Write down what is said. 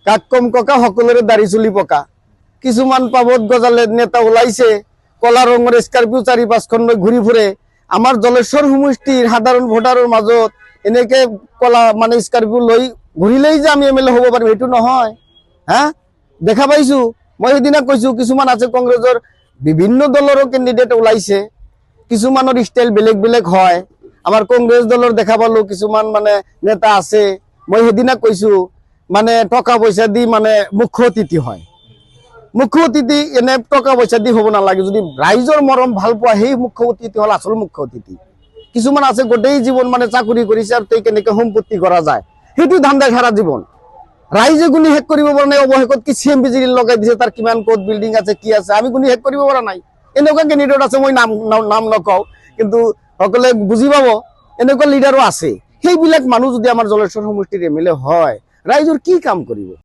কাক কম ককা সকলের দাড়ি চুলি পকা কিছুমান পাবত গজালে নেতা ওলাইছে কলা রঙের স্কর্পিও ৪-৫খন ঘুরি ফুৰে আমাৰ জলেশ্বৰ সমষ্টিৰ সাধাৰণ ভোটাৰেৰ মাজত এনেকে কলা মানে স্কৰ্পিও লৈ ঘুৰিলেই যে আমি এমএলএ হব পাৰিম এইটো নহয় হ্যাঁ দেখা পাইছো মই সেইদিনা কৈছো কিছুমান আছে কংগ্রেসের বিভিন্ন দলেরও ক্যান্ডিডেট ওলাইছে কিছুমানৰ স্টাইল বেলেগ বেলেগ হয় আমার কংগ্রেস দলের দেখা পালো কিছুমান মানে নেতা আছে মই সেইদিনা কৈছো মানে টকা পয়সা দি মানে মুখ্য অতিথি হয় মুখ্য অতিথি এনে টকা পয়সা দি হব নালাগে যদি ৰাইজৰ মৰম ভাল পোৱা সেই মুখ্য অতিথি হল আসল মুখ্য অতিথি কিছুমান আছে গোটেই জীবন মানে চাকরি কৰিছে আৰু তেই কেনেকে সম্পত্তি কৰা যায় সেইটো ধান্দা সাৰা জীবন ৰাইজে গুনি হেক কৰিব পৰা নাই অবহেকত কি সিএম বিজেডি লগাই দিছে তাৰ কিমান কোড বিল্ডিং আছে কি আছে আমি গুনি হেক কৰিব পৰা নাই এনেকুৱা ক্যান্ডিডেট আছে মই নাম নকওঁ কিন্তু সকলে বুজি পাব এনেকুৱা লিডাৰও আছে সেইবিলাক মানুহ যদি আমাৰ জলেশ্বৰ সমষ্টিৰ এমএলএ হয় ৰাইজৰ কি কাম কৰিব